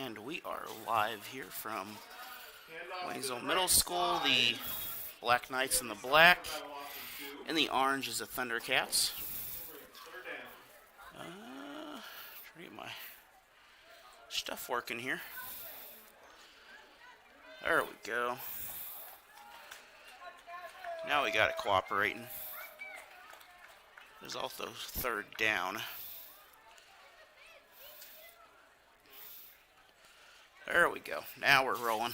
And we are live here from Waynesville Middle School. The Black Knights in the black, and the orange is the Thundercats. Trying to get my stuff working here. There we go. Now we got it cooperating. There's also third down. There we go. Now we're rolling.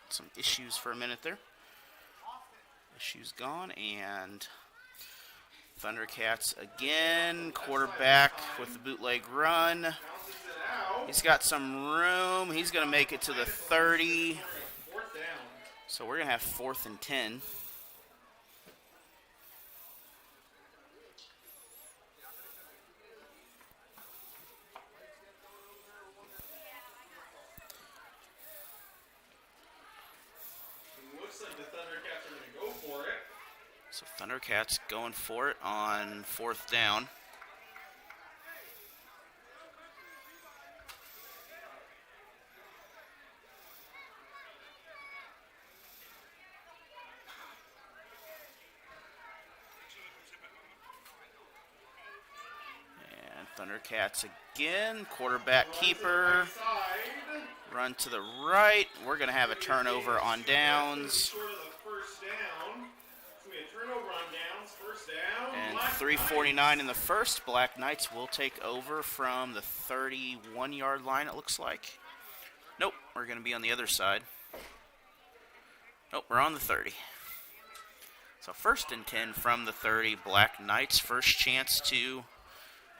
Some issues for a minute there. Issues gone, and Thundercats again. Quarterback with the bootleg run. He's got some room. He's going to make it to the 30. So we're going to have 4th and 10. So Thundercats going for it on 4th down. And Thundercats again. Quarterback keeper. Run to the right. We're going to have a turnover on downs. And 3:49 in the first. Black Knights will take over from the 31-yard line, it looks like. Nope, we're going to be on the other side. Nope, we're on the 30. So 1st and 10 from the 30. Black Knights, first chance to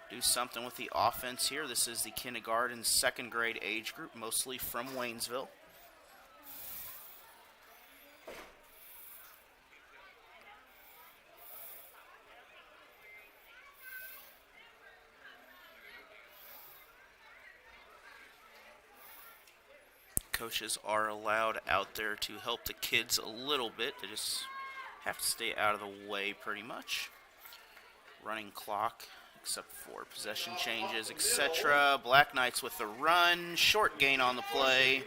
do something with the offense here. This is the kindergarten, 2nd grade age group, mostly from Waynesville. Coaches are allowed out there to help the kids a little bit. They just have to stay out of the way pretty much. Running clock, except for possession changes, etc. Black Knights with the run. Short gain on the play.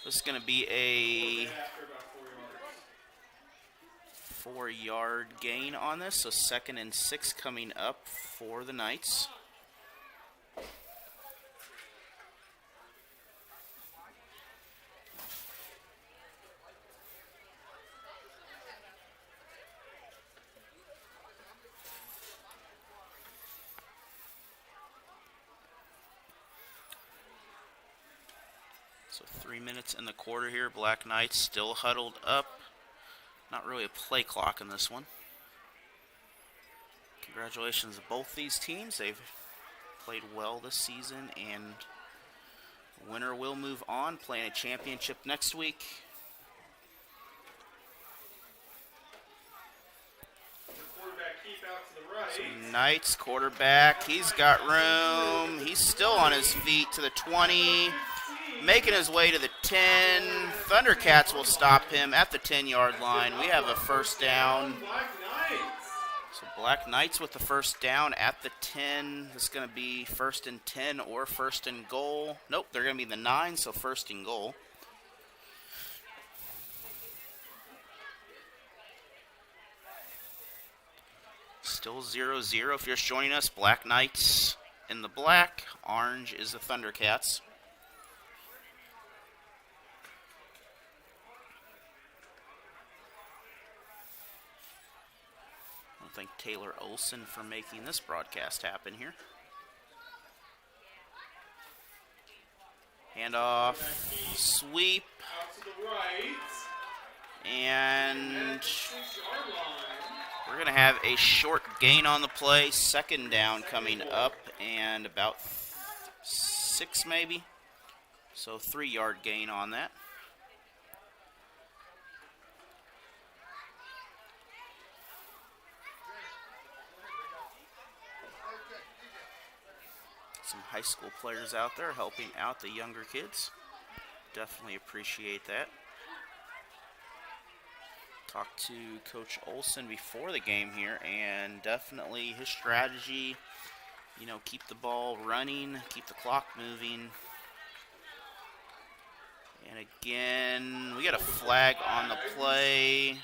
This is going to be a 4-yard gain on this. So 2nd and 6 coming up for the Knights. So 3 minutes in the quarter here. Black Knights still huddled up. Not really a play clock in this one. Congratulations to both these teams. They've played well this season, and the winner will move on, playing a championship next week. So Knights quarterback, he's got room. He's still on his feet to the 20. Making his way to the 10. Thundercats will stop him at the 10-yard line. We have a 1st down. So Black Knights with the 1st down at the 10. This is going to be 1st and 10 or 1st and goal. Nope, they're going to be the 9, so 1st and goal. Still 0-0 if you're just joining us. Black Knights in the black. Orange is the Thundercats. Thank Taylor Olson for making this broadcast happen here. Handoff, sweep, and we're going to have a short gain on the play. 2nd down coming up, and about 6 maybe. So 3-yard gain on that. Some high school players out there helping out the younger kids. Definitely appreciate that. Talked to Coach Olson before the game here, and definitely his strategy keep the ball running, keep the clock moving. And again, we got a flag on the play.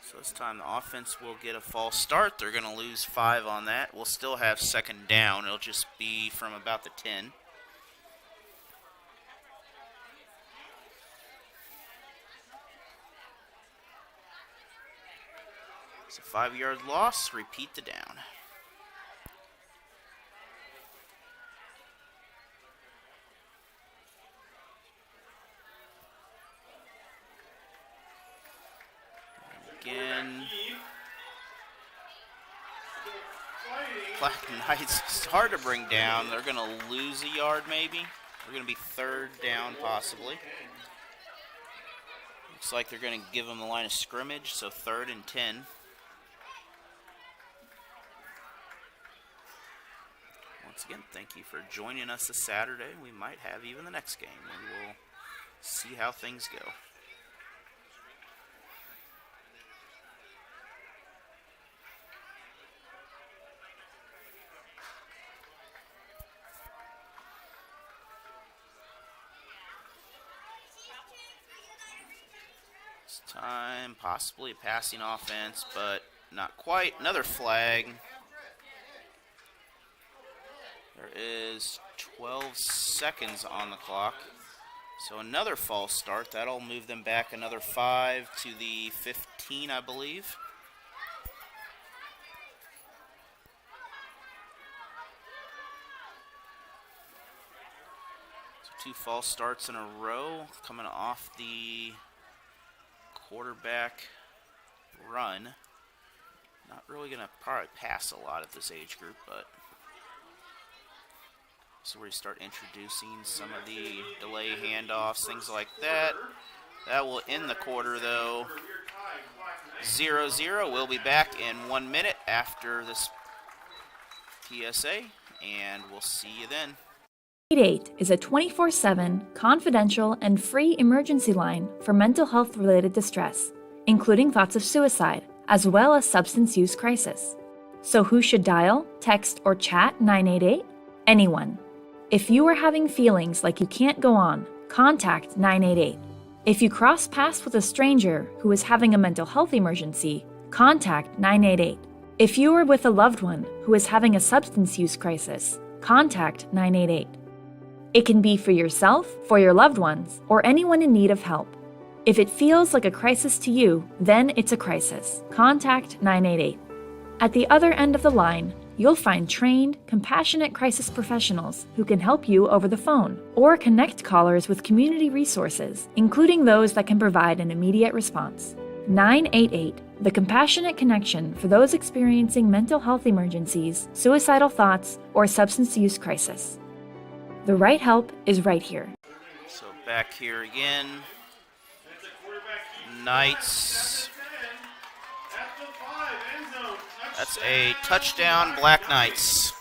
So this time the offense will get a false start. They're going to lose 5 on that. We'll still have second down. It'll just be from about the 10. It's a 5-yard loss. Repeat the down. Again, Black Knights, it's hard to bring down. They're going to lose a yard maybe. They're going to be third down possibly. Looks like they're going to give them the line of scrimmage, so 3rd and 10. Once again, thank you for joining us this Saturday. We might have even the next game. We will see how things go. This time, possibly a passing offense, but not quite. Another flag. There is 12 seconds on the clock. So another false start. That'll move them back another 5 to the 15, I believe. So 2 false starts in a row coming off the quarterback run. Not really going to probably pass a lot at this age group, but so we start introducing some of the delay handoffs, things like that. That will end the quarter, though. 0-0. We'll be back in 1 minute after this PSA, and we'll see you then. 88 is a 24/7, confidential, and free emergency line for mental health-related distress, including thoughts of suicide, as well as substance use crisis. So who should dial, text, or chat 988? Anyone. If you are having feelings like you can't go on, contact 988. If you cross paths with a stranger who is having a mental health emergency, contact 988. If you are with a loved one who is having a substance use crisis, contact 988. It can be for yourself, for your loved ones, or anyone in need of help. If it feels like a crisis to you, then it's a crisis. Contact 988. At the other end of the line, you'll find trained, compassionate crisis professionals who can help you over the phone or connect callers with community resources, including those that can provide an immediate response. 988, the compassionate connection for those experiencing mental health emergencies, suicidal thoughts, or substance use crisis. The right help is right here. So back here again. Knights. That's a touchdown, Black Knights.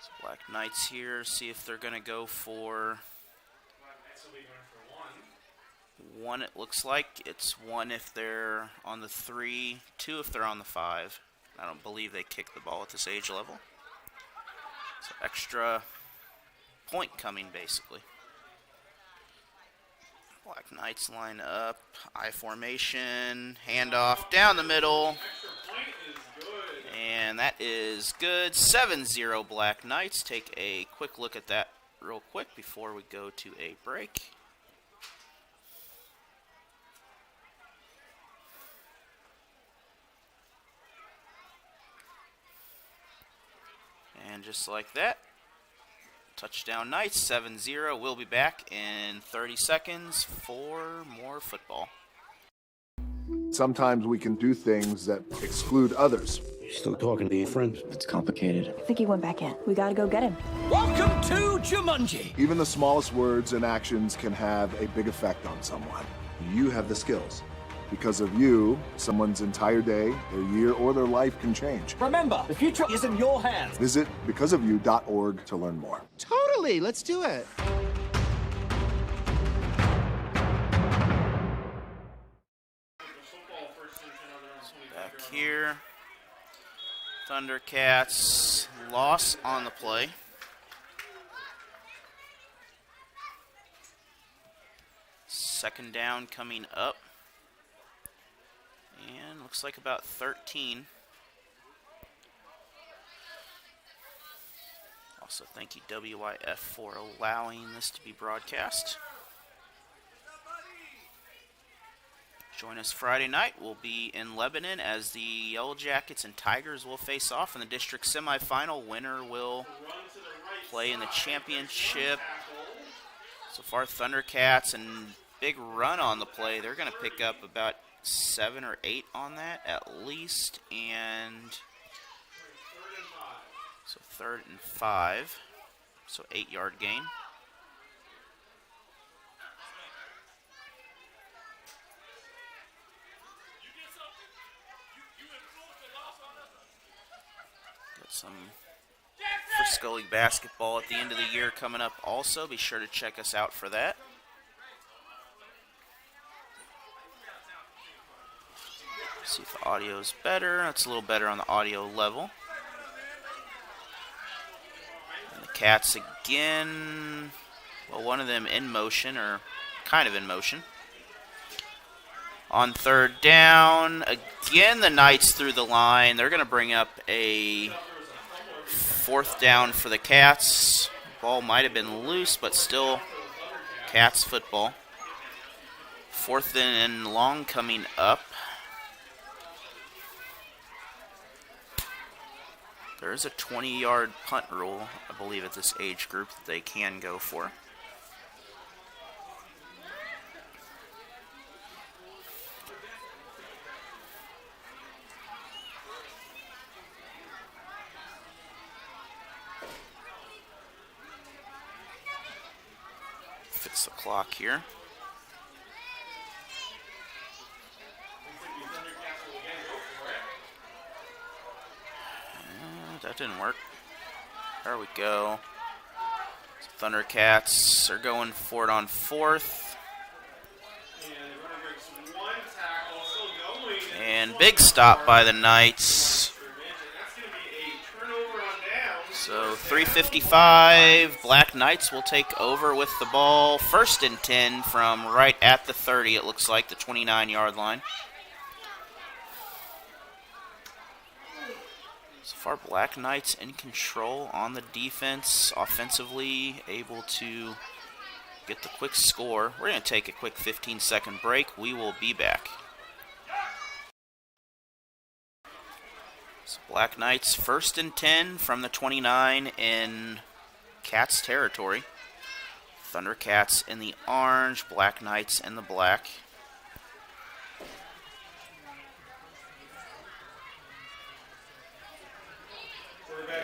So Black Knights here, see if they're going to go for one. It looks like it's 1 if they're on the 3, 2 if they're on the 5. I don't believe they kick the ball at this age level. So extra point coming basically. Black Knights line up, I formation, handoff down the middle. And that is good. 7-0 Black Knights. Take a quick look at that real quick before we go to a break. And just like that, touchdown Knights, 7-0. We'll be back in 30 seconds for more football. Sometimes we can do things that exclude others. You still talking to your friend? It's complicated. I think he went back in. We gotta go get him. Welcome to Jumanji! Even the smallest words and actions can have a big effect on someone. You have the skills. Because of you, someone's entire day, their year, or their life can change. Remember, the future is in your hands. Visit becauseofyou.org to learn more. Totally, let's do it. Back here, Thundercats loss on the play. Second down coming up. And looks like about 13. Also, thank you WYF for allowing this to be broadcast. Join us Friday night. We'll be in Lebanon as the Yellow Jackets and Tigers will face off in the district semifinal. Winner will play in the championship. So far, Thundercats and big run on the play. They're going to pick up about 7 or 8 on that at least. And so 3rd and 5. So 8-yard gain. Some Frisco League basketball at the end of the year coming up also. Be sure to check us out for that. See if the audio is better. That's a little better on the audio level. And the Cats again. Well, one of them in motion, or kind of in motion. On 3rd down, again the Knights through the line. They're going to bring up a 4th down for the Cats. Ball might have been loose, but still Cats football. 4th and long coming up. There is a 20-yard punt rule, I believe, at this age group that they can go for. Fits the clock here. That didn't work. There we go. So Thundercats are going for it on 4th. And big stop by the Knights. So 3:55. Black Knights will take over with the ball. 1st and 10 from right at the 30, it looks like, the 29-yard line. So far, Black Knights in control on the defense, offensively able to get the quick score. We're going to take a quick 15-second break. We will be back. So Black Knights 1st and 10 from the 29 in Cats territory. Thundercats in the orange, Black Knights in the black.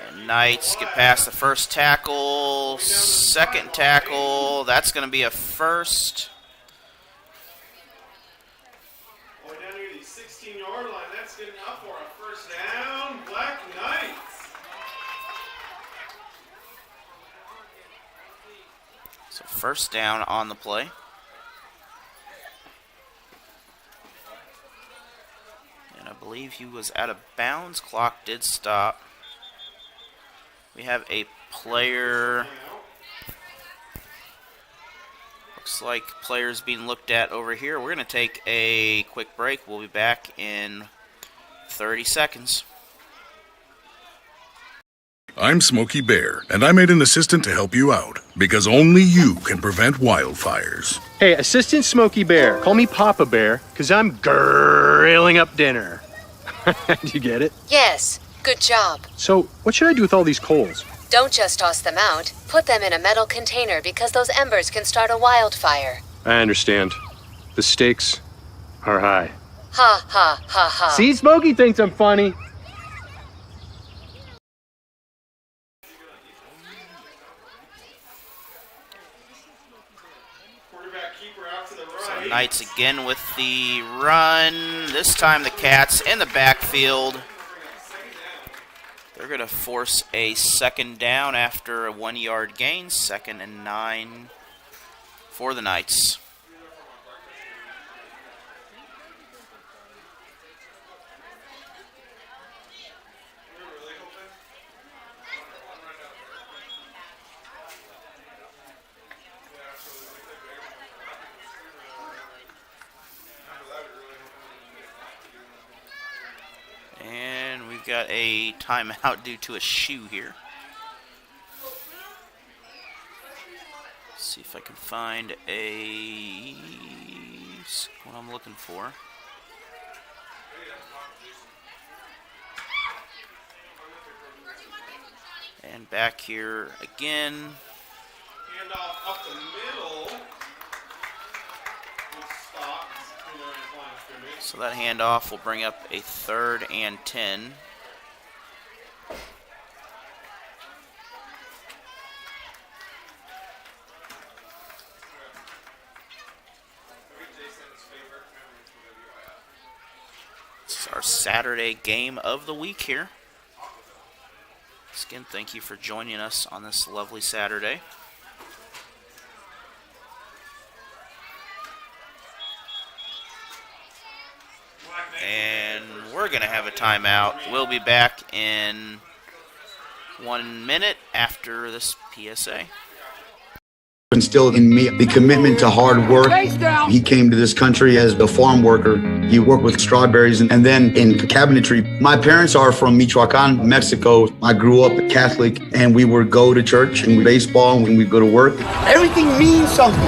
And Knights get past the first tackle, second tackle. That's going to be a first. Down near the 16-yard line. That's good enough for a 1st down. Black Knights. So 1st down on the play. And I believe he was out of bounds. Clock did stop. We have a player. Looks like players being looked at over here. We're going to take a quick break. We'll be back in 30 seconds. I'm Smokey Bear, and I made an assistant to help you out, because only you can prevent wildfires. Hey, Assistant Smokey Bear. Call me Papa Bear, because I'm grilling up dinner. Do you get it? Yes. Good job. So, what should I do with all these coals? Don't just toss them out. Put them in a metal container because those embers can start a wildfire. I understand. The stakes are high. Ha ha ha ha. See, Smokey thinks I'm funny. So Knights again with the run. This time the Cats in the backfield. They're going to force a second down after a 1-yard gain. 2nd and 9 for the Knights. And we've got a timeout due to a shoe here. Let's see if I can find what I'm looking for. And back here again. Handoff up the middle. So that handoff will bring up a 3rd and 10. This is our Saturday game of the week here. Again, thank you for joining us on this lovely Saturday. And we're going to have a timeout. We'll be back in 1 minute after this PSA. Instilled in me the commitment to hard work. He came to this country as a farm worker. He worked with strawberries and then in cabinetry. My parents are from Michoacan, Mexico. I grew up Catholic and we would go to church and baseball when we go to work. Everything means something.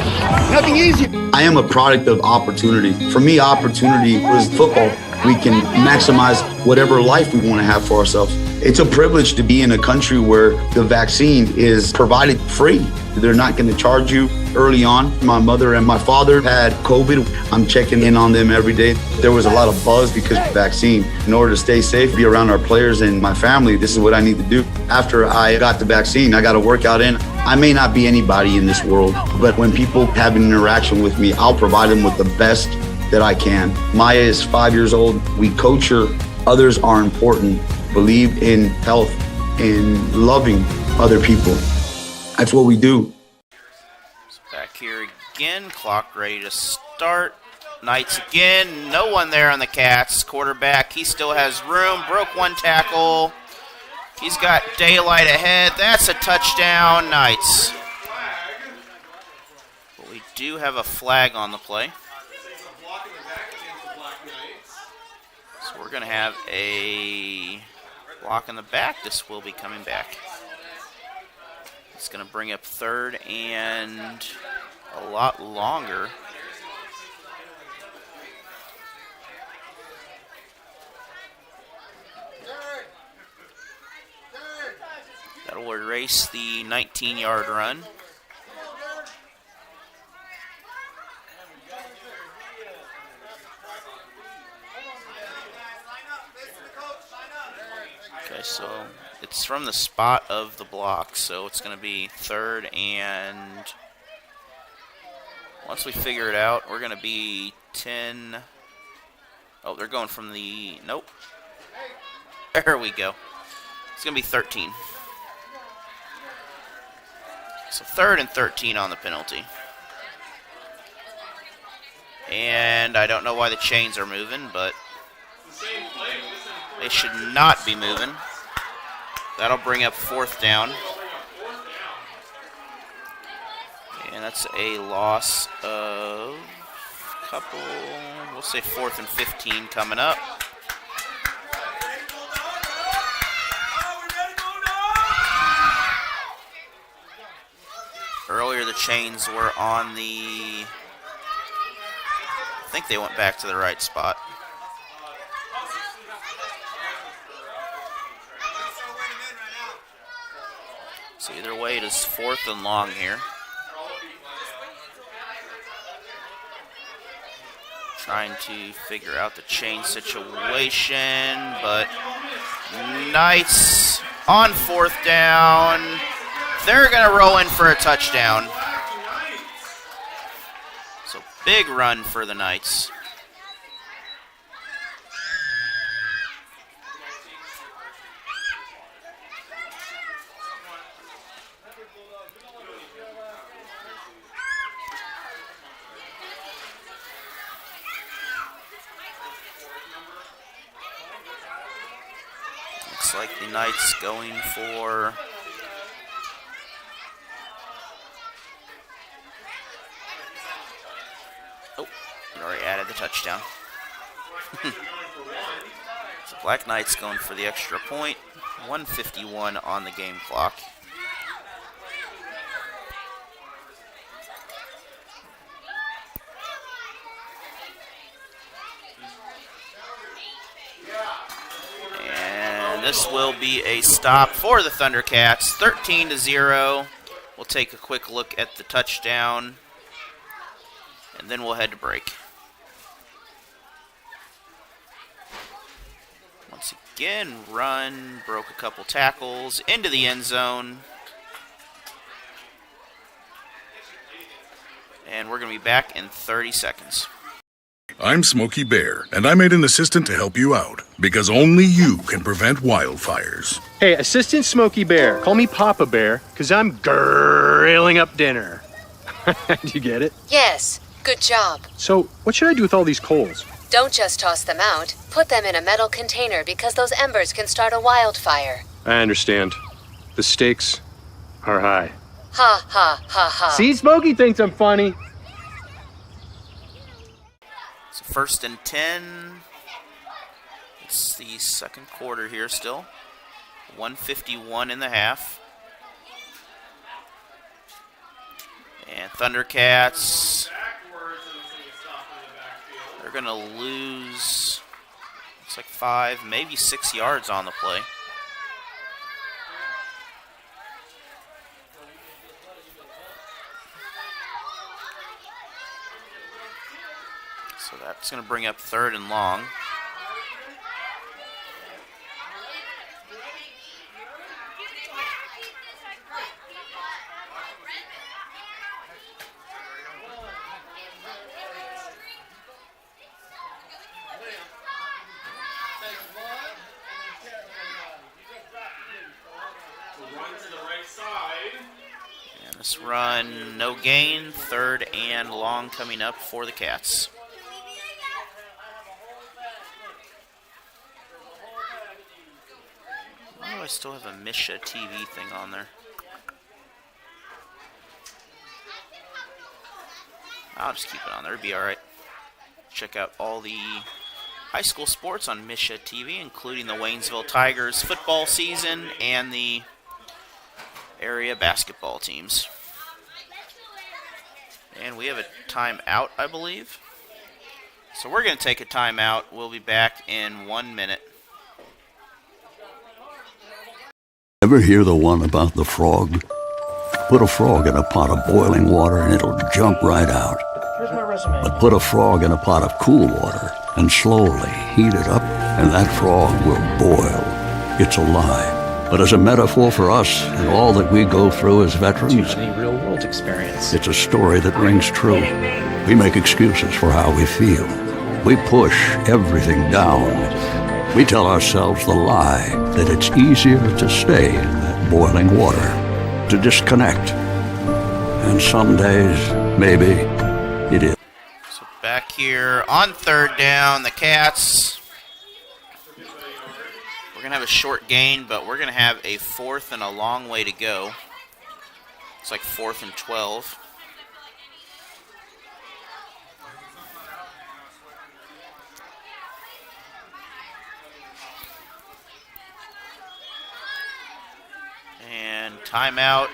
Nothing easy. I am a product of opportunity. For me, opportunity was football. We can maximize whatever life we want to have for ourselves. It's a privilege to be in a country where the vaccine is provided free. They're not going to charge you early on. My mother and my father had COVID. I'm checking in on them every day. There was a lot of buzz because of the vaccine. In order to stay safe, be around our players and my family, this is what I need to do. After I got the vaccine, I got to work out in. I may not be anybody in this world, but when people have an interaction with me, I'll provide them with the best that I can. Maya is 5 years old. We coach her. Others are important. Believe in health and loving other people. That's what we do. Back here again, clock ready to start. Knights again, no one there on the Cats. Quarterback, he still has room, broke 1 tackle. He's got daylight ahead. That's a touchdown, Knights. But we do have a flag on the play. So we're going to have a block in the back. This will be coming back. It's going to bring up 3rd and a lot longer. That will erase the 19-yard run. Okay, so it's from the spot of the block, so it's going to be 3rd and once we figure it out, we're going to be 10. Oh, they're going from the, nope. There we go. It's going to be 13. So 3rd and 13 on the penalty. And I don't know why the chains are moving, but they should not be moving. That'll bring up 4th down. And that's a loss of a couple, we'll say 4th and 15 coming up. Earlier the chains were on the, I think they went back to the right spot. So either way, it is 4th and long here. Trying to figure out the chain situation, but Knights on 4th down. They're going to roll in for a touchdown. So big run for the Knights. Looks like the Knights going for it already added the touchdown. So Black Knights going for the extra point. 1:51 on the game clock. And this will be a stop for the Thundercats. 13-0. We'll take a quick look at the touchdown, and then we'll head to break. Once again, run, broke a couple tackles, into the end zone. And we're going to be back in 30 seconds. I'm Smokey Bear, and I made an assistant to help you out, because only you can prevent wildfires. Hey, Assistant Smokey Bear, call me Papa Bear, because I'm grilling up dinner. Do you get it? Yes, good job. So, what should I do with all these coals? Don't just toss them out. Put them in a metal container because those embers can start a wildfire. I understand. The stakes are high. Ha, ha, ha, ha. See, Smokey thinks I'm funny. So 1st and 10. It's the second quarter here still. 1:51 in the half. And Thundercats, they're going to lose, looks like 5, maybe 6 yards on the play. So that's going to bring up 3rd and long. And this run, no gain, 3rd and long coming up for the Cats. Why do I still have a Misha TV thing on there? I'll just keep it on there, it'll be alright. Check out all the high school sports on Misha TV, including the Waynesville Tigers football season and the area basketball teams. And we have a timeout, I believe. So we're going to take a timeout. We'll be back in 1 minute. Ever hear the one about the frog? Put a frog in a pot of boiling water and it'll jump right out. Here's my resume. But put a frog in a pot of cool water and slowly heat it up, and that frog will boil. It's a lie, but as a metaphor for us and all that we go through as veterans, Any real-world experience. it's a story that rings true. We make excuses for how we feel. We push everything down. We tell ourselves the lie that it's easier to stay in that boiling water, to disconnect. And some days, maybe, it is. So back here on 3rd down, the Cats. We're going to have a short gain, but we're going to have a 4th and a long way to go. It's like 4th and 12. And timeout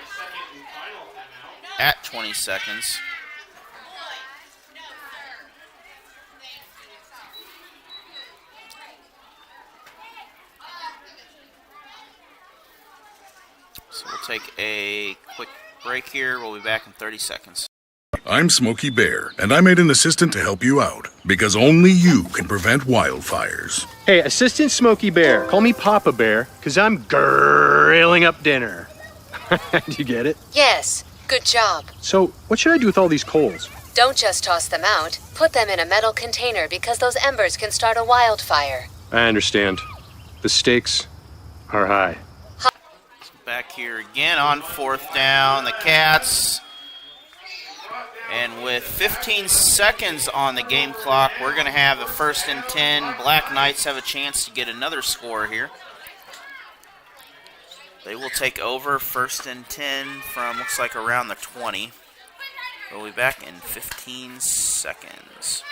at 20 seconds. So we'll take a quick break here. We'll be back in 30 seconds. I'm Smokey Bear, and I made an assistant to help you out, because only you can prevent wildfires. Hey, Assistant Smokey Bear, call me Papa Bear, because I'm grilling up dinner. Do you get it? Yes, good job. So, what should I do with all these coals? Don't just toss them out. Put them in a metal container because those embers can start a wildfire. I understand. The stakes are high. Back here again on 4th down, the Cats. And with 15 seconds on the game clock, we're going to have a 1st and 10. Black Knights have a chance to get another score here. They will take over 1st and 10 from, looks like, around the 20. We'll be back in 15 seconds.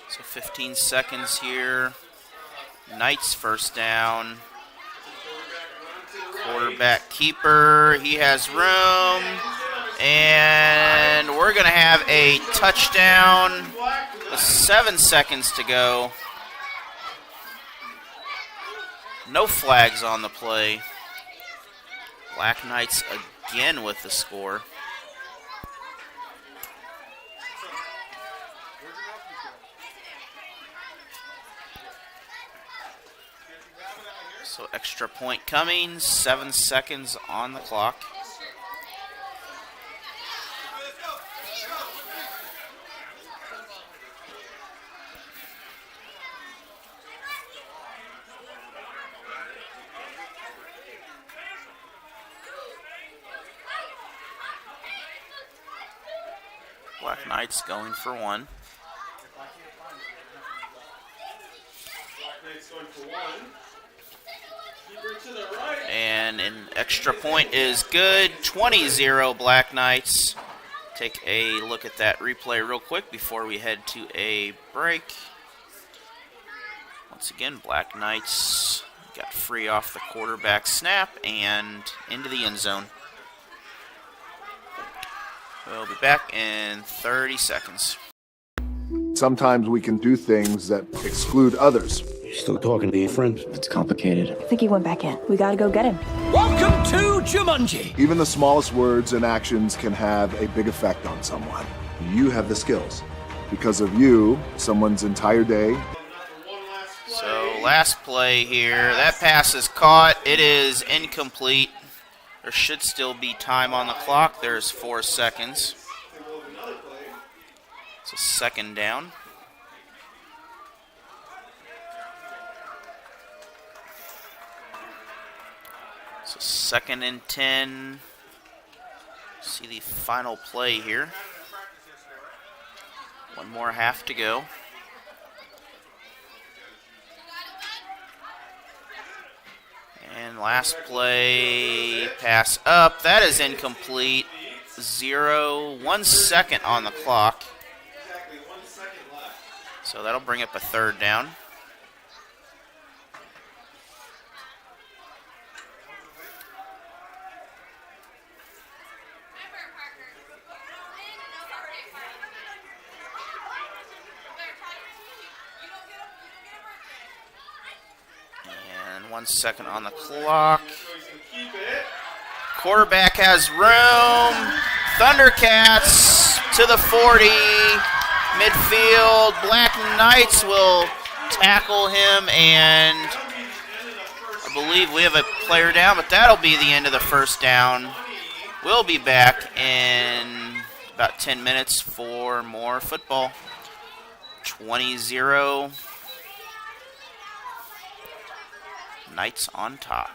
So 15 seconds here. Knights 1st down. Quarterback keeper. He has room. And we're going to have a touchdown with 7 seconds to go. No flags on the play. Black Knights again with the score. So extra point coming, 7 seconds on the clock. Black Knights going for 1. And an extra point is good. 20-0 Black Knights. Take a look at that replay real quick before we head to a break. Once again, Black Knights got free off the quarterback snap and into the end zone. We'll be back in 30 seconds. Sometimes we can do things that exclude others. You still talking to your friend? It's complicated. I think he went back in. We gotta go get him. Welcome to Jumanji. Even the smallest words and actions can have a big effect on someone. You have the skills. Because of you, someone's entire day. So last play here. That pass is caught. It is incomplete. There should still be time on the clock. There's 4 seconds. It's a 2nd down. So 2nd and 10. See the final play here. One more half to go. And last play, pass up. That is incomplete. 1 second on the clock. So that'll bring up a 3rd down. And 1 second on the clock. Quarterback has room. Thundercats to the 40. Midfield. Black Knights will tackle him, and I believe we have a player down, but that'll be the end of the 1st down. We'll be back in about 10 minutes for more football. 20-0. Knights on top.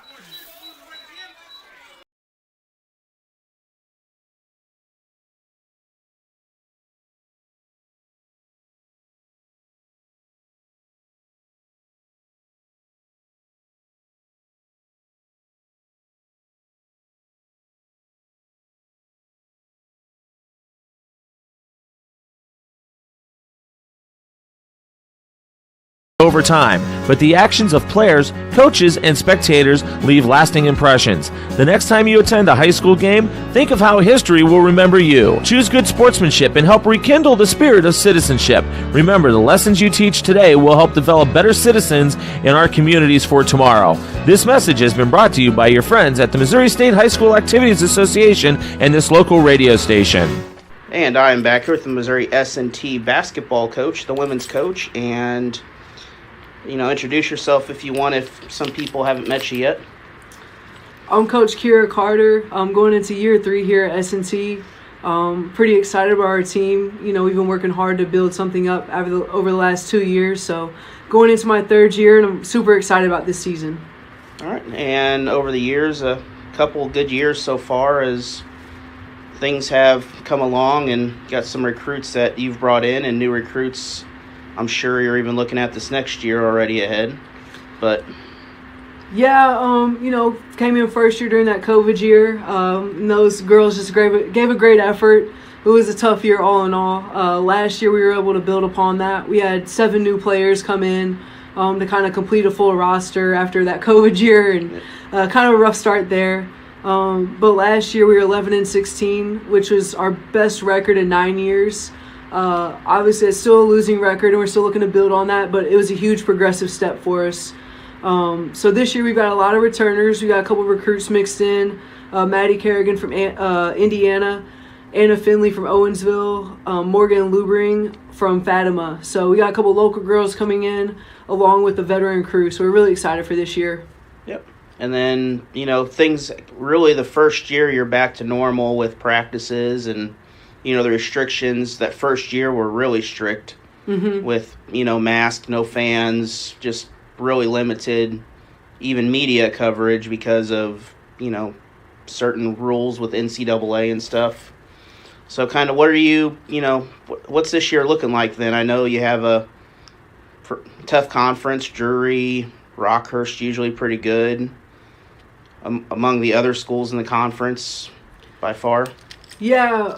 over time, but the actions of players, coaches, and spectators leave lasting impressions. The next time you attend a high school game, think of how history will remember you. Choose good sportsmanship and help rekindle the spirit of citizenship. Remember, the lessons you teach today will help develop better citizens in our communities for tomorrow. This message has been brought to you by your friends at the Missouri State High School Activities Association and this local radio station. And I am back here with the Missouri S&T basketball coach, the women's coach, and, introduce yourself if you want, if some people haven't met you yet. I'm Coach Kira Carter. I'm going into year 3 here at S&T. Pretty excited about our team. We've been working hard to build something up over the last 2 years, so going into my 3rd year, and I'm super excited about this season. All right, and over the years, a couple good years so far as things have come along and got some recruits that you've brought in and new recruits. I'm sure you're even looking at this next year already ahead. But yeah, came in first year during that COVID year. Those girls just gave a great effort. It was a tough year all in all. Last year we were able to build upon that. We had 7 new players come in to kind of complete a full roster after that COVID year, and kind of a rough start there. But last year we were 11-16, which was our best record in 9 years. Obviously, it's still a losing record, and we're still looking to build on that, but it was a huge progressive step for us. So this year we've got a lot of returners. We got a couple of recruits mixed in. Maddie Kerrigan from Indiana, Anna Finley from Owensville, Morgan Lubring from Fatima. So we got a couple of local girls coming in along with the veteran crew. So we're really excited for this year. Yep. And then, things really the first year you're back to normal with practices and, the restrictions. That first year were really strict with, masks, no fans, just really limited, even media coverage because of, certain rules with NCAA and stuff. So kind of what are you, what's this year looking like then? I know you have a tough conference, Drury, Rockhurst usually pretty good. Among the other schools in the conference by far? Yeah,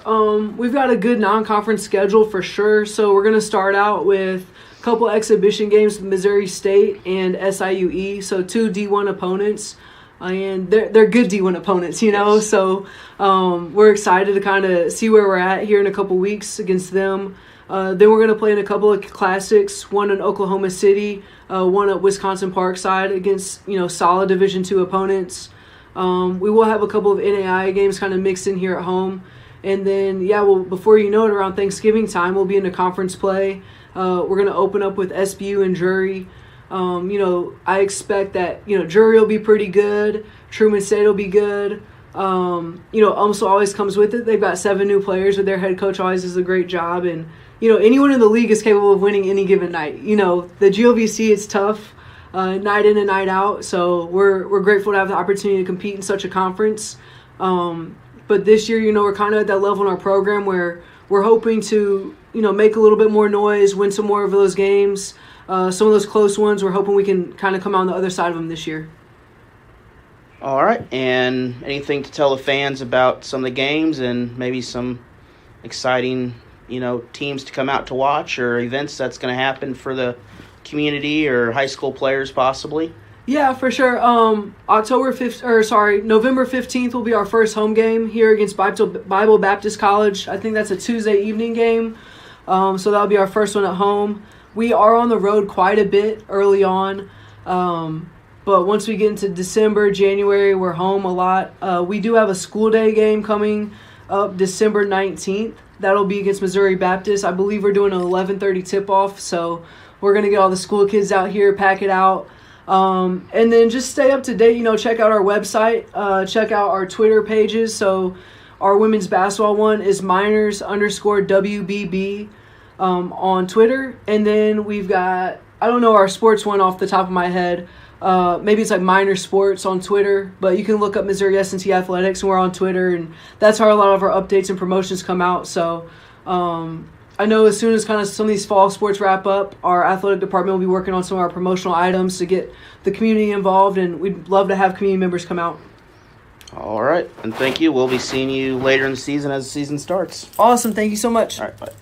we've got a good non-conference schedule for sure. So we're going to start out with a couple exhibition games with Missouri State and SIUE, so 2 D1 opponents. And they're good D1 opponents, Yes. So we're excited to kind of see where we're at here in a couple weeks against them. Then we're going to play in a couple of classics, one in Oklahoma City, one at Wisconsin Parkside against, solid Division II opponents. We will have a couple of NAIA games kind of mixed in here at home. And then, before you know it, around Thanksgiving time, we'll be in a conference play. We're going to open up with SBU and Drury. I expect that, Drury will be pretty good. Truman State will be good. UMSL always comes with it. They've got 7 new players, but their head coach always does a great job. And, anyone in the league is capable of winning any given night. The GOVC, it's tough. Night in and night out, so we're grateful to have the opportunity to compete in such a conference. But this year, we're kind of at that level in our program where we're hoping to, make a little bit more noise, win some more of those games. Some of those close ones, we're hoping we can kind of come out on the other side of them this year. All right, and anything to tell the fans about some of the games and maybe some exciting, teams to come out to watch or events that's going to happen for the community or high school players possibly? Yeah, for sure. November 15th will be our first home game here against Bible Baptist College. I think that's a Tuesday evening game. So that'll be our first one at home. We are on the road quite a bit early on. But once we get into December, January, we're home a lot. We do have a school day game coming up December 19th. That'll be against Missouri Baptist. I believe we're doing an 11:30 tip-off, so we're going to get all the school kids out here, pack it out. And then just stay up to date, check out our website, check out our Twitter pages. So our women's basketball one is Miners_WBB on Twitter. And then we've got, I don't know our sports one off the top of my head. Maybe it's like Minor Sports on Twitter, but you can look up Missouri S&T Athletics, and we're on Twitter, and that's how a lot of our updates and promotions come out. So I know as soon as kind of some of these fall sports wrap up, our athletic department will be working on some of our promotional items to get the community involved, and we'd love to have community members come out. All right, and thank you. We'll be seeing you later in the season as the season starts. Awesome. Thank you so much. All right, bye.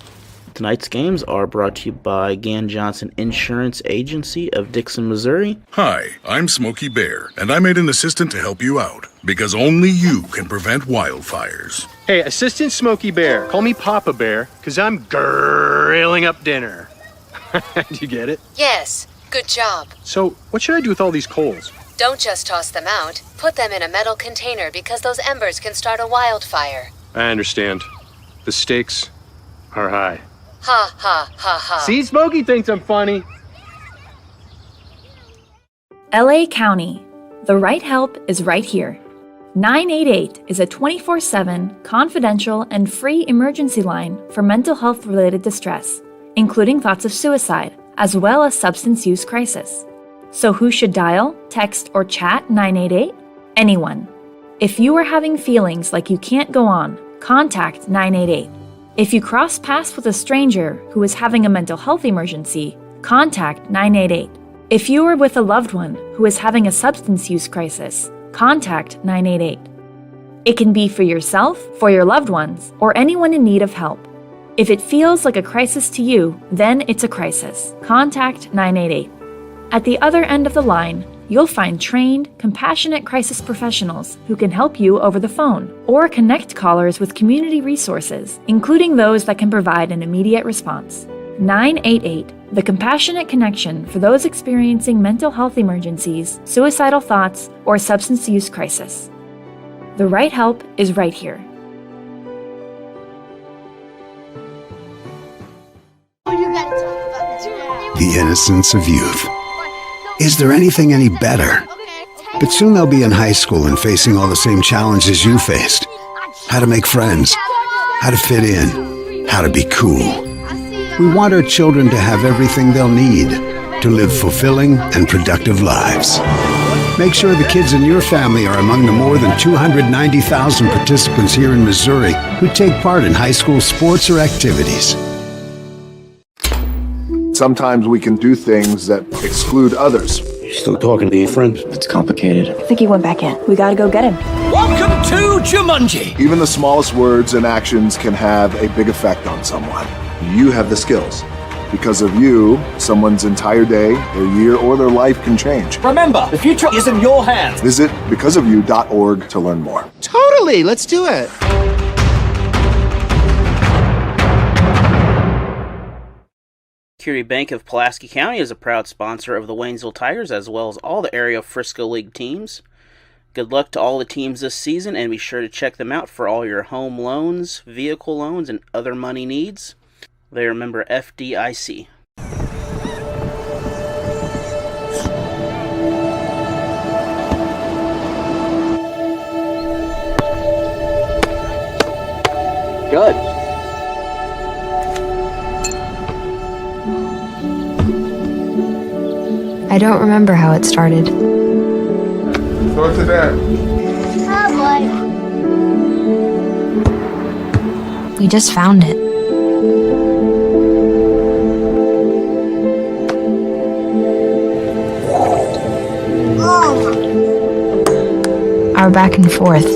Tonight's games are brought to you by Gann Johnson Insurance Agency of Dixon, Missouri. Hi, I'm Smokey Bear, and I made an assistant to help you out, because only you can prevent wildfires. Hey, Assistant Smokey Bear, call me Papa Bear, because I'm grilling up dinner. Do you get it? Yes, good job. So, what should I do with all these coals? Don't just toss them out. Put them in a metal container because those embers can start a wildfire. I understand. The stakes are high. Ha ha ha ha. See, Smokey thinks I'm funny. LA County. The right help is right here. 988 is a 24/7 confidential and free emergency line for mental health related distress, including thoughts of suicide, as well as substance use crisis. So who should dial, text, or chat 988? Anyone. If you are having feelings like you can't go on, contact 988. If you cross paths with a stranger who is having a mental health emergency, contact 988. If you are with a loved one who is having a substance use crisis, contact 988. It can be for yourself, for your loved ones, or anyone in need of help. If it feels like a crisis to you, then it's a crisis. Contact 988. At the other end of the line, you'll find trained, compassionate crisis professionals who can help you over the phone or connect callers with community resources, including those that can provide an immediate response. 988, the compassionate connection for those experiencing mental health emergencies, suicidal thoughts, or substance use crisis. The right help is right here. The innocence of youth. Is there anything any better? But soon they'll be in high school and facing all the same challenges you faced. How to make friends, how to fit in, how to be cool. We want our children to have everything they'll need to live fulfilling and productive lives. Make sure the kids in your family are among the more than 290,000 participants here in Missouri who take part in high school sports or activities. Sometimes we can do things that exclude others. You're still talking to your friend? It's complicated. I think he went back in. We gotta go get him. Welcome to Jumanji! Even the smallest words and actions can have a big effect on someone. You have the skills. Because of you, someone's entire day, their year, or their life can change. Remember, the future is in your hands. Visit becauseofyou.org to learn more. Totally, let's do it. Curie Bank of Pulaski County is a proud sponsor of the Waynesville Tigers as well as all the area Frisco League teams. Good luck to all the teams this season, and be sure to check them out for all your home loans, vehicle loans, and other money needs. They are member FDIC. Good. I don't remember how it started. Go to bed. Oh boy. We just found it. Our back and forth.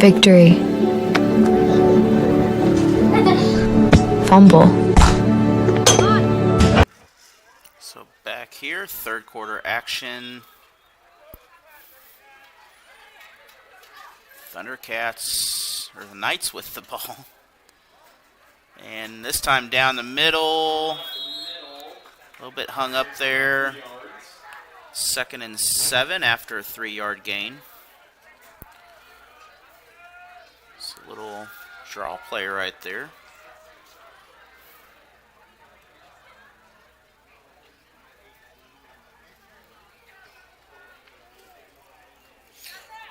Victory. Fumble. So back here, third quarter action. Thundercats, or the Knights with the ball. And this time down the middle. A little bit hung up there. 2nd and 7 after a 3-yard gain. It's a little draw play right there.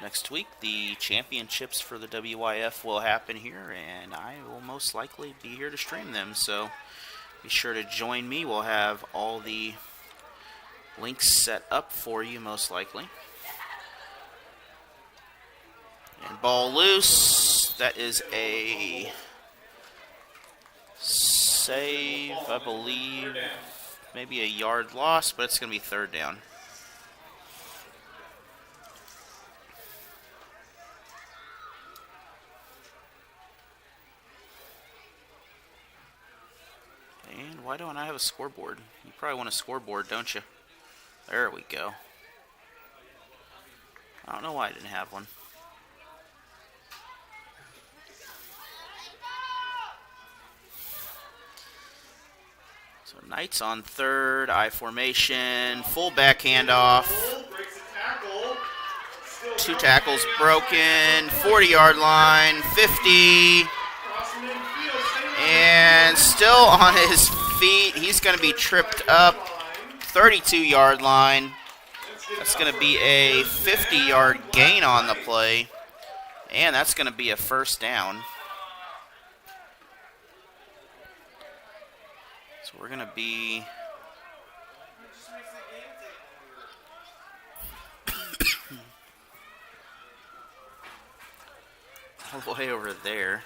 Next week, the championships for the WYF will happen here, and I will most likely be here to stream them, so be sure to join me. We'll have all the links set up for you, most likely. And ball loose. That is a save, I believe. Maybe a yard loss, but it's going to be 3rd down. And why don't I have a scoreboard? You probably want a scoreboard, don't you? There we go. I don't know why I didn't have one. So Knights on third, I formation, full back handoff. 2 tackles broken, 40-yard line, 50. And still on his feet. He's going to be tripped up, 32-yard line. That's going to be a 50-yard gain on the play. And that's going to be a first down. So we're going to be all the way over there.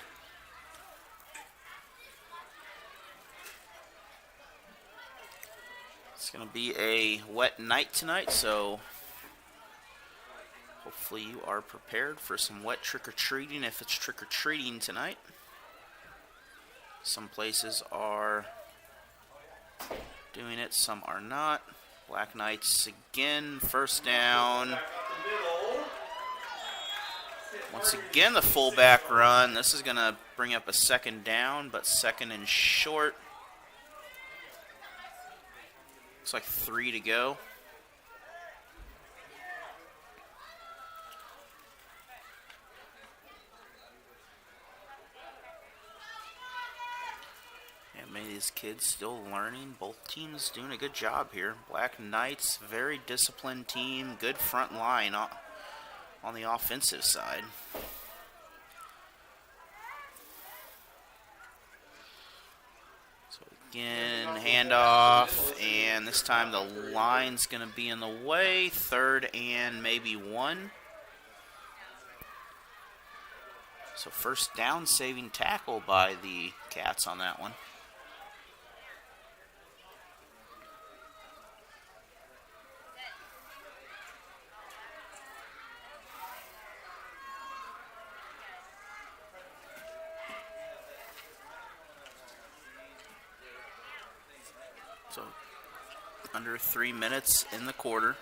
It's going to be a wet night tonight, so hopefully you are prepared for some wet trick-or-treating if it's trick-or-treating tonight. Some places are doing it, some are not. Black Knights again, first down. Once again, the fullback run. This is going to bring up a second down, but second and short. Looks like 3 to go. And many of these kids still learning. Both teams doing a good job here. Black Knights, very disciplined team. Good front line on the offensive side. So again, handoff, and this time the line's going to be in the way. Third and maybe 1. So first down saving tackle by the Cats on that one. So under 3 minutes in the quarter.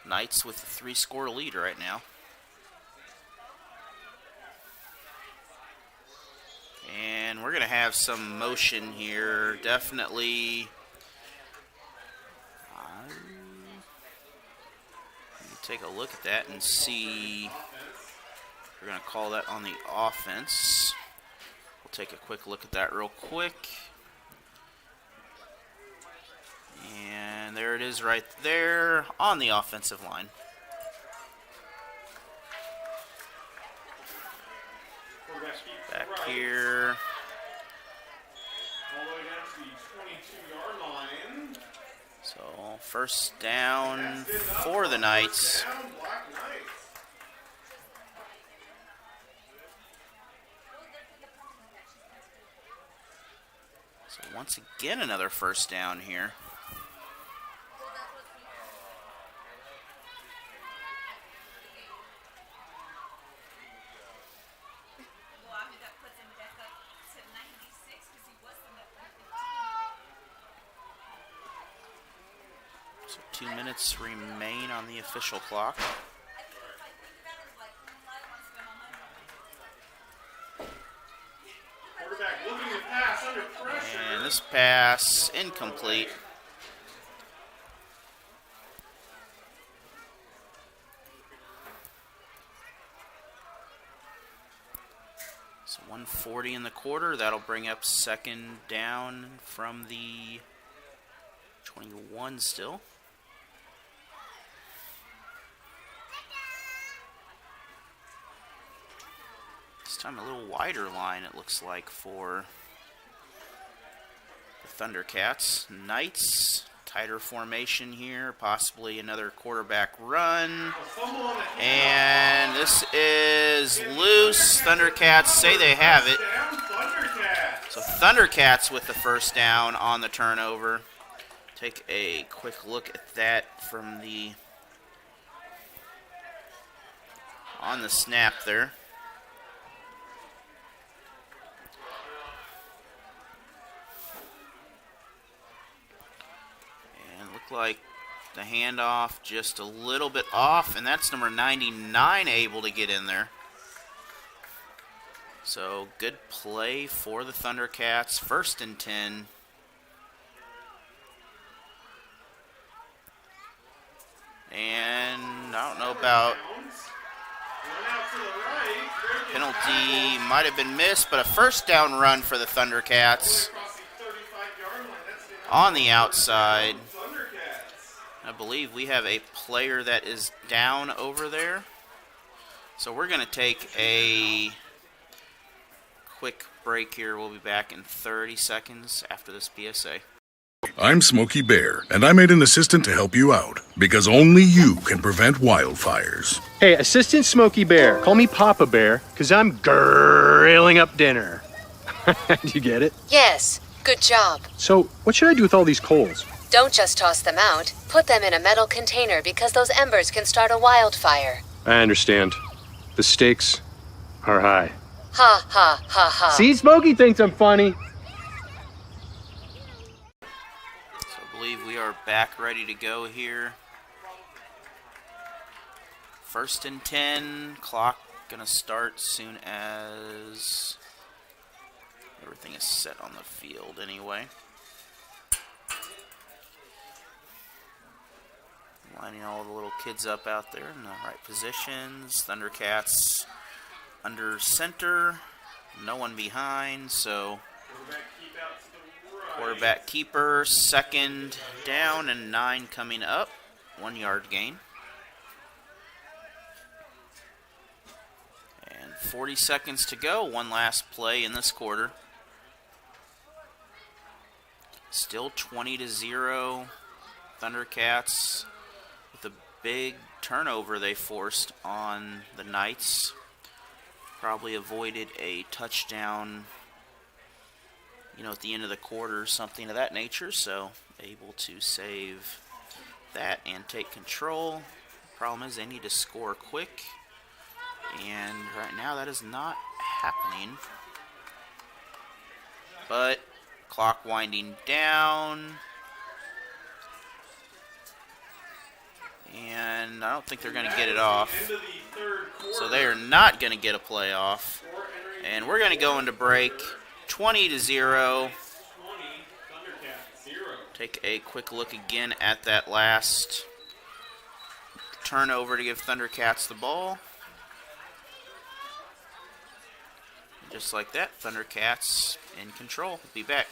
Knights with a 3-score lead right now. And we're going to have some motion here. Definitely. Let me take a look at that and see. We're going to call that on the offense. We'll take a quick look at that real quick. And there it is right there on the offensive line. Back here. All the way down to the 22-yard line. So first down for the Knights. So once again, another first down here. So 2 minutes remain on the official clock. Quarterback looking to pass under pressure. And this pass incomplete. So 1:40 in the quarter. That'll bring up second down from the 21 still. This time a little wider line, it looks like, for the Thundercats. Knights, tighter formation here, possibly another quarterback run. And this is loose. Thundercats say they have it. So Thundercats with the first down on the turnover. Take a quick look at that from the on the snap there. Looked like the handoff just a little bit off, and that's number 99 able to get in there. So good play for the Thundercats. 1st and 10. And I don't know about penalty, might have been missed, but a 1st down run for the Thundercats on the outside. I believe we have a player that is down over there. So we're going to take a quick break here. We'll be back in 30 seconds after this PSA. I'm Smokey Bear, and I made an assistant to help you out, because only you can prevent wildfires. Hey, Assistant Smokey Bear, call me Papa Bear, because I'm grilling up dinner. Do you get it? Yes, good job. So, what should I do with all these coals? Don't just toss them out. Put them in a metal container because those embers can start a wildfire. I understand. The stakes are high. Ha ha ha ha. See, Smokey thinks I'm funny. I believe we are back ready to go here. 1st and 10. Clock gonna start soon as everything is set on the field anyway. Lining all the little kids up out there in the right positions. Thundercats under center. No one behind, so quarterback keeper, 2nd down and 9 coming up. 1 yard gain. And 40 seconds to go. One last play in this quarter. Still 20-0. Thundercats with a big turnover they forced on the Knights. Probably avoided a touchdown, at the end of the quarter, something of that nature. So able to save that and take control. Problem is they need to score quick. And right now that is not happening. But clock winding down. And I don't think they're going to get it off. So they are not going to get a play off. And we're going to go into break 20-0. Take a quick look again at that last turnover to give Thundercats the ball. Just like that, Thundercats in control. We'll be back.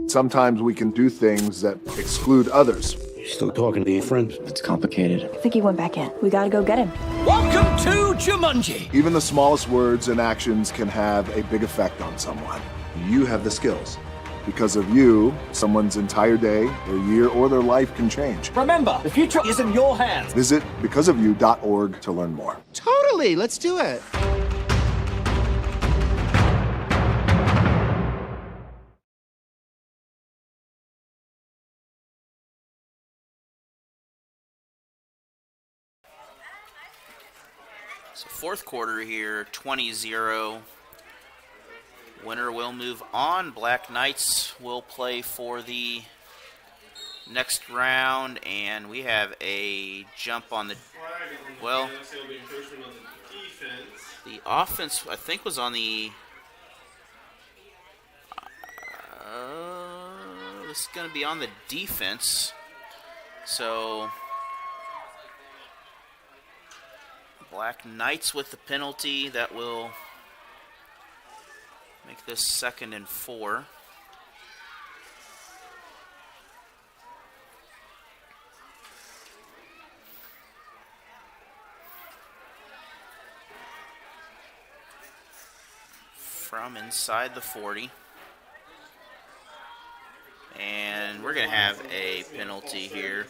Sometimes we can do things that exclude others. Still talking to your friend? It's complicated. I think he went back in. We gotta go get him. Welcome to Jumanji! Even the smallest words and actions can have a big effect on someone. You have the skills. Because of you, someone's entire day, their year, or their life can change. Remember, the future is in your hands. Visit becauseofyou.org to learn more. Totally, let's do it. So 4th quarter here, 20-0. Winner will move on. Black Knights will play for the next round, and we have a jump on the, well, the offense I think was on the, this is going to be on the defense. So Black Knights with the penalty. That will make this 2nd and 4. From inside the 40. And we're going to have a penalty here.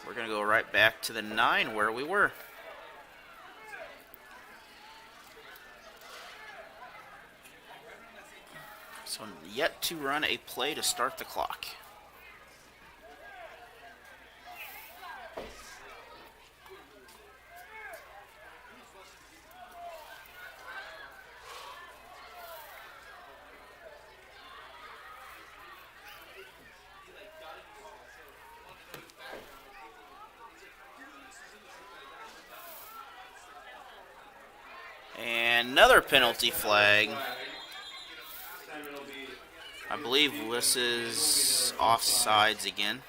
We're going to go right back to the 9 where we were. So yet to run a play to start the clock. another penalty flag. I believe this is offsides again.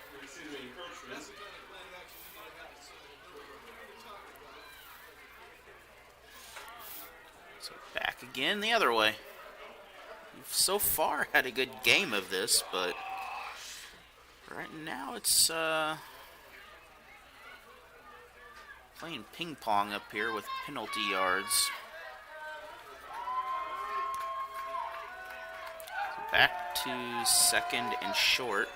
So back again the other way. We've so far had a good game of this, but right now it's playing ping pong up here with penalty yards. So back to second and short.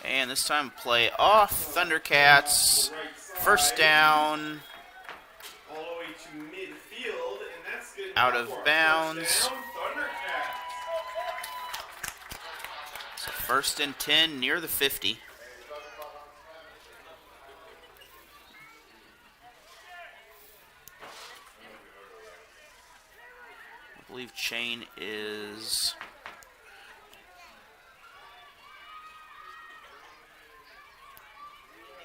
And this time play off. Thundercats. First down. All the way to midfield, and that's good. Out of bounds. So first and 10 near the 50. I believe chain is...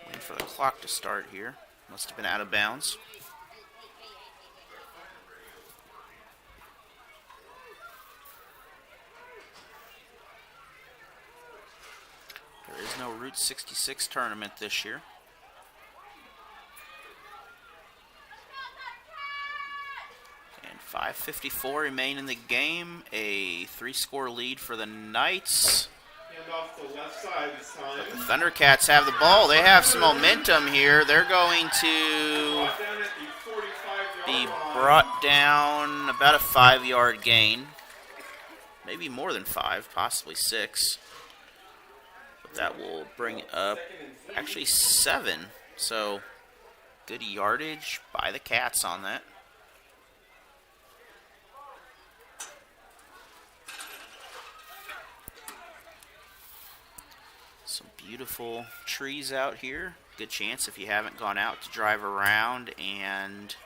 waiting for the clock to start here. Must have been out of bounds. There is no Route 66 tournament this year. And 5:54 remain in the game. A 3-score lead for the Knights. Hand off the left side this time. But the Thundercats have the ball. They have some momentum here. They're going to be brought down about a 5-yard gain. Maybe more than 5, possibly 6. But that will bring up actually 7. So good yardage by the Cats on that. Some beautiful trees out here. Good chance if you haven't gone out to drive around and...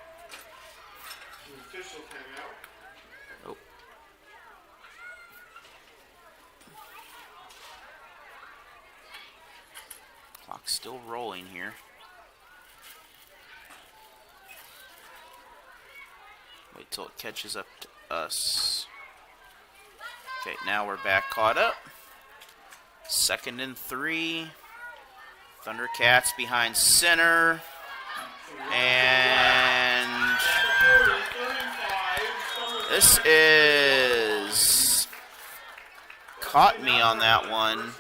oh. Clock's still rolling here. Wait till it catches up to us. Okay, now we're back caught up. Second and 3. Thundercats behind center. And this is... caught me on that one.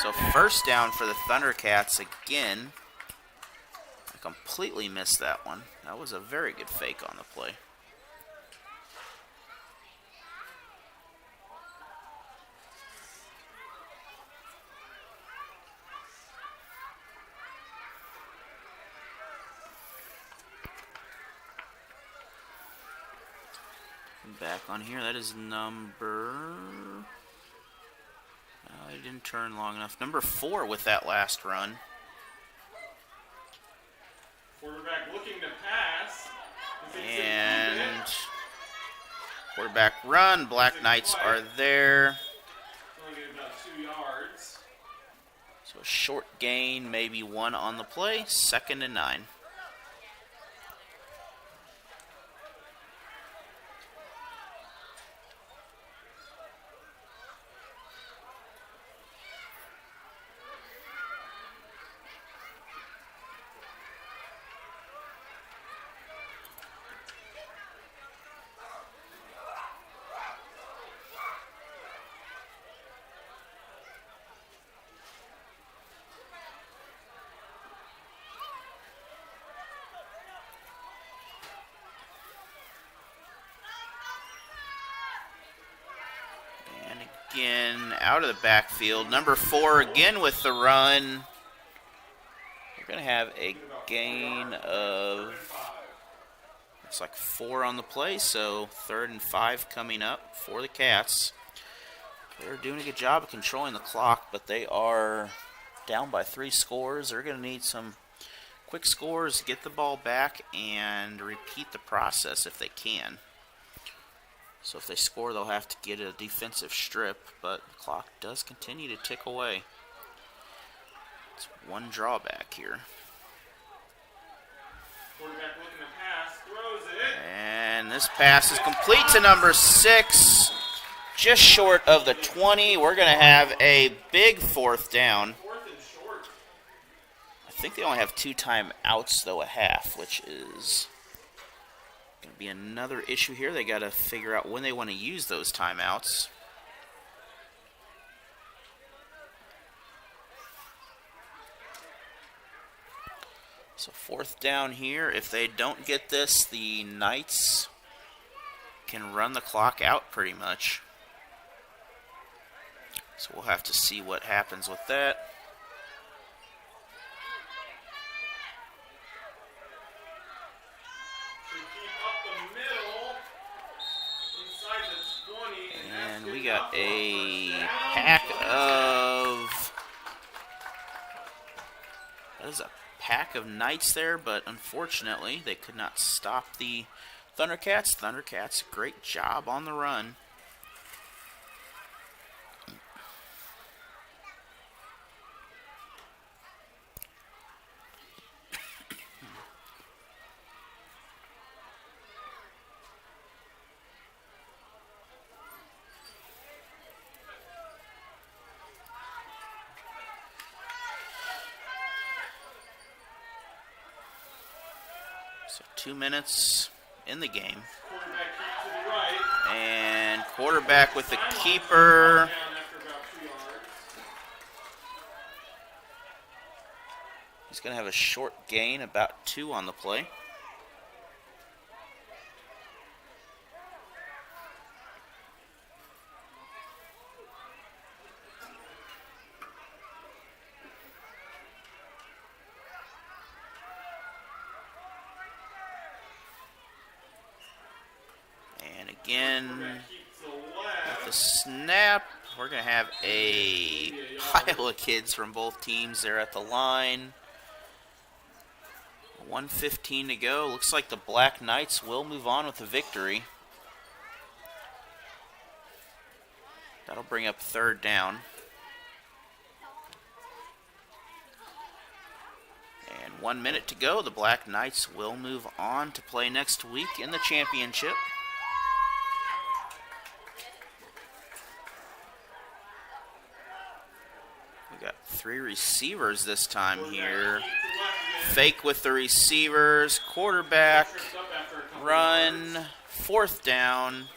So first down for the Thundercats again. I completely missed that one. That was a very good fake on the play. Back on here, that is number... I didn't turn long enough. Number 4 with that last run. Quarterback looking to pass. And quarterback run. Black Knights are there. Only get about 2 yards. So a short gain, maybe 1 on the play. Second and 9. Again, out of the backfield. Number 4 again with the run. We're going to have a gain of, looks like 4 on the play, so 3rd and 5 coming up for the Cats. They're doing a good job of controlling the clock, but they are down by 3 scores. They're going to need some quick scores to get the ball back and repeat the process if they can. So if they score, they'll have to get a defensive strip, but the clock does continue to tick away. It's one drawback here. Quarterback looking to pass, throws it. And this pass is complete to number 6, just short of the 20. We're going to have a big fourth down. I think they only have 2 timeouts, though, a half, which is going to be another issue here. They got to figure out when they want to use those timeouts. So fourth down here. If they don't get this, the Knights can run the clock out pretty much. So we'll have to see what happens with that. And we got a pack of... That is a pack of Knights there, but unfortunately they could not stop the Thundercats. Thundercats, great job on the run. So 2 minutes in the game. And quarterback with the keeper. He's going to have a short gain, about 2 on the play. Again, with the snap, we're going to have a pile of kids from both teams there at the line. 1:15 to go. Looks like the Black Knights will move on with the victory. That'll bring up third down. And 1 minute to go. The Black Knights will move on to play next week in the championship. Got 3 receivers this time here. Fake with the receivers. Quarterback. Run. Fourth down.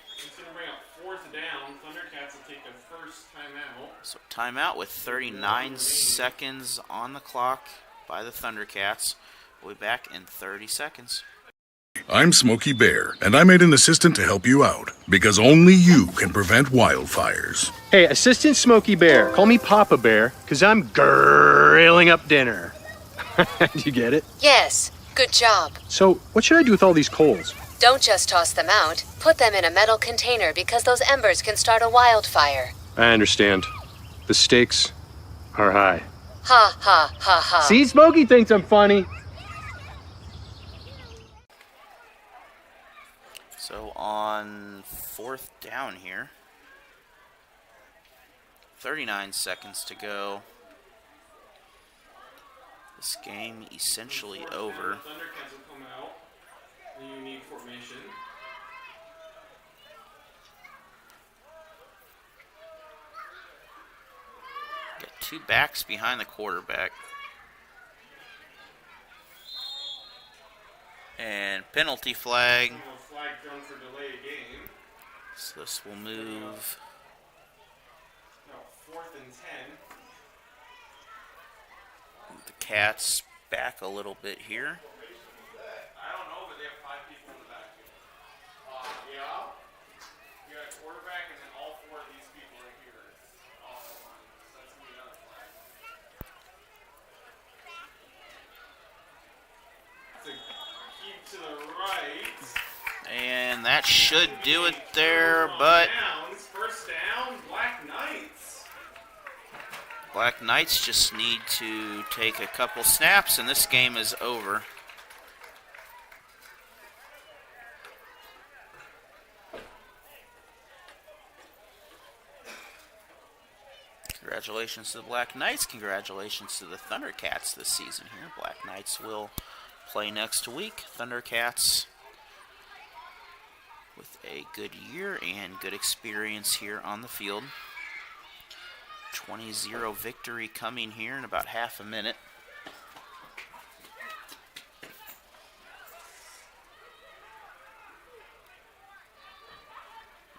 So timeout with 39 seconds on the clock by the Thundercats. We'll be back in 30 seconds. I'm Smokey Bear, and I made an assistant to help you out, because only you can prevent wildfires. Hey, Assistant Smokey Bear, call me Papa Bear, because I'm grilling up dinner. Do you get it? Yes, good job. So, what should I do with all these coals? Don't just toss them out. Put them in a metal container because those embers can start a wildfire. I understand. The stakes are high. Ha ha ha ha. See, Smokey thinks I'm funny. So on fourth down here, 39 seconds to go. This game essentially over. Thundercats will come out in unique formation. Got 2 backs behind the quarterback. And penalty flag. Flag thrown for delay of game. So this will move. No, 4th and 10. The Cats back a little bit here. I don't know, but they have 5 people in the backfield. Yeah. You got a quarterback and then all 4 of these people right here. It's also on. So that's going to be another flag. That's a keep to the right. And that should do it there, but First down, Black Knights. Black Knights just need to take a couple snaps, and this game is over. Congratulations to the Black Knights. Congratulations to the Thundercats this season here. Black Knights will play next week. Thundercats with a good year and good experience here on the field. 20-0 victory coming here in about half a minute.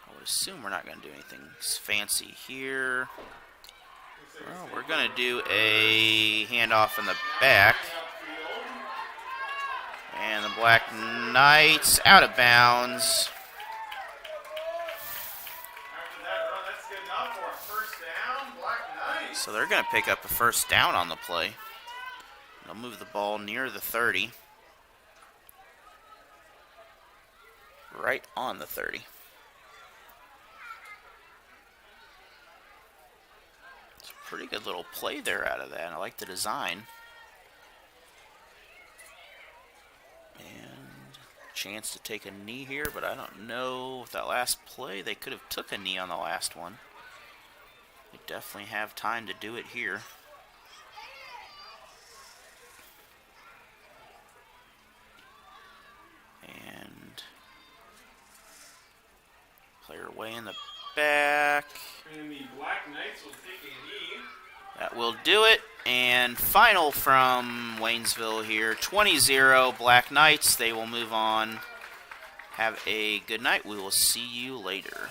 I would assume we're not going to do anything fancy here. Well, we're going to do a handoff in the back. And the Black Knights out of bounds. So they're going to pick up a first down on the play. They'll move the ball near the 30. Right on the 30. It's a pretty good little play there out of that. I like the design. And chance to take a knee here, but I don't know with that last play. They could have took a knee on the last one. They definitely have time to do it here. And player way in the back. And the Black Knights will take a knee. That will do it. And final from Waynesville here, 20-0 Black Knights. They will move on. Have a good night. We will see you later.